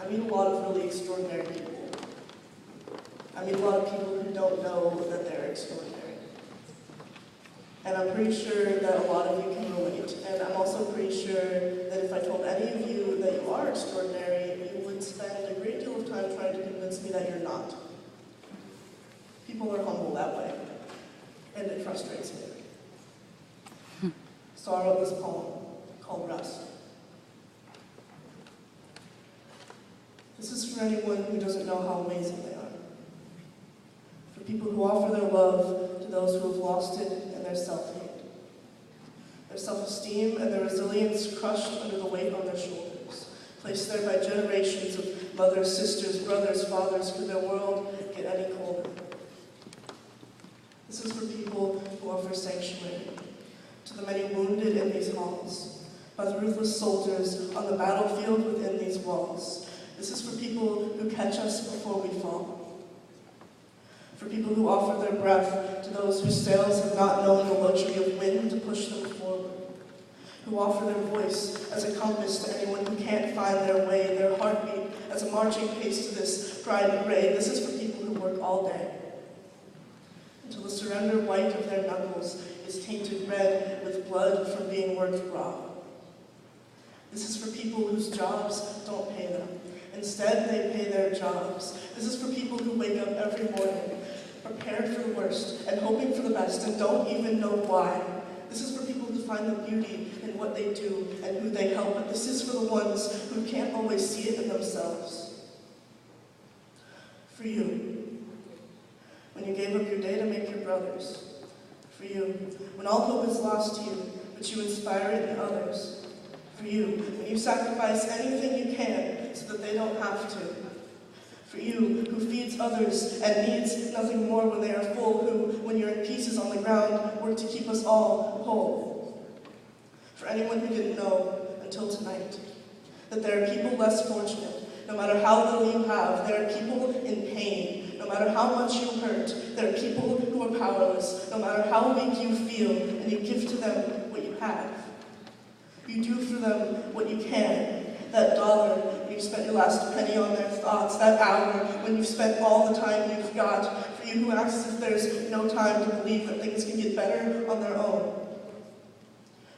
I meet a lot of really extraordinary people. I meet a lot of people who don't know that they're extraordinary. And I'm pretty sure that a lot of you can relate. And I'm also pretty sure that if I told any of you that you are extraordinary, you would spend a great deal of time trying to convince me that you're not. People are humble that way, and it frustrates me. So I wrote this poem called Rest. This is for anyone who doesn't know how amazing they are. For people who offer their love to those who have lost it and their self-hate. Their self-esteem and their resilience crushed under the weight on their shoulders. Placed there by generations of mothers, sisters, brothers, fathers, could their world get any colder. This is for people who offer sanctuary to the many wounded in these halls, by the ruthless soldiers on the battlefield within these walls. This is for people who catch us before we fall. For people who offer their breath to those whose sails have not known the luxury of wind to push them forward. Who offer their voice as a compass to anyone who can't find their way, their heartbeat as a marching pace to this pride parade. This is for people who work all day, until the surrender white of their knuckles is tainted red with blood from being worked raw. This is for people whose jobs don't pay them. Instead, they pay their jobs. This is for people who wake up every morning, prepared for the worst and hoping for the best and don't even know why. This is for people who find the beauty in what they do and who they help. But this is for the ones who can't always see it in themselves. For you, when you gave up your day to make your brothers. For you, when all hope is lost to you, but you inspire it in others. For you, when you sacrifice anything you can so that they don't have to. For you, who feeds others and needs nothing more when they are full, who, when you're in pieces on the ground, work to keep us all whole. For anyone who didn't know until tonight, that there are people less fortunate. No matter how little you have, there are people in pain. No matter how much you hurt, there are people who are powerless. No matter how weak you feel, and you give to them what you have. You do for them what you can. That dollar when you've spent your last penny on their thoughts. That hour when you've spent all the time you've got. For you who acts as if there's no time to believe that things can get better on their own.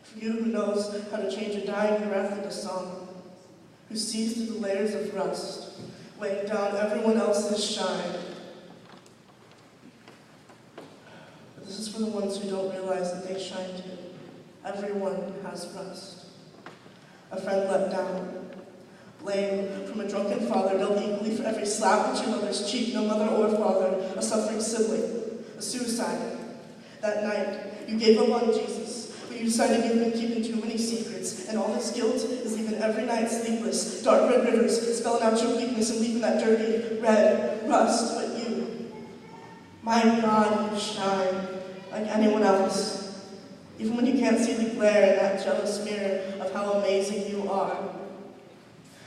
For you who knows how to change a dying breath into song. Who sees through the layers of rust, weighing down everyone else's shine. But this is for the ones who don't realize that they shine too. Everyone has rust. A friend let down. Blame from a drunken father dealt equally for every slap at your mother's cheek, no mother or father, a suffering sibling, a suicide. That night, you gave up on Jesus, but you decided you've been keeping too many secrets, and all this guilt is leaving every night sleepless, dark red rivers spelling out your weakness and leaving that dirty red rust. But you, my God, you shine like anyone else. Even when you can't see the glare in that jealous mirror of how amazing you are.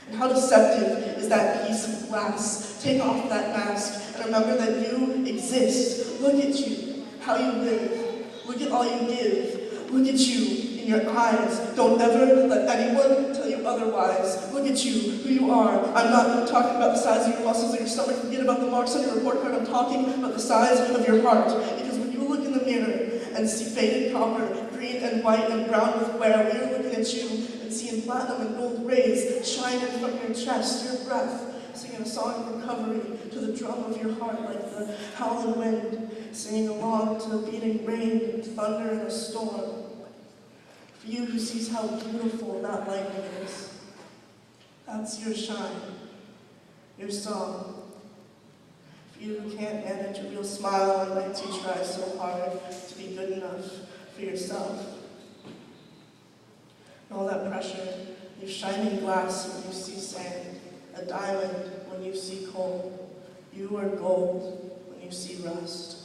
And how deceptive is that piece of glass. Take off that mask and remember that you exist. Look at you, how you live. Look at all you give. Look at you in your eyes. Don't ever let anyone tell you otherwise. Look at you, who you are. I'm not talking about the size of your muscles or your stomach. Forget about the marks on your report card. I'm talking about the size of your heart. Because when you look in the mirror and see faded copper, green and white and brown with wear, we are looking at you and seeing platinum and gold rays shining from your chest, your breath, singing a song of recovery to the drum of your heart like the howling wind, singing along to the beating rain and thunder in a storm. For you who sees how beautiful that lightning is, that's your shine, your song. For you who can't manage a real smile on nights you try so hard to be good enough for yourself. And all that pressure, you shining glass when you see sand, a diamond when you see coal. You are gold when you see rust.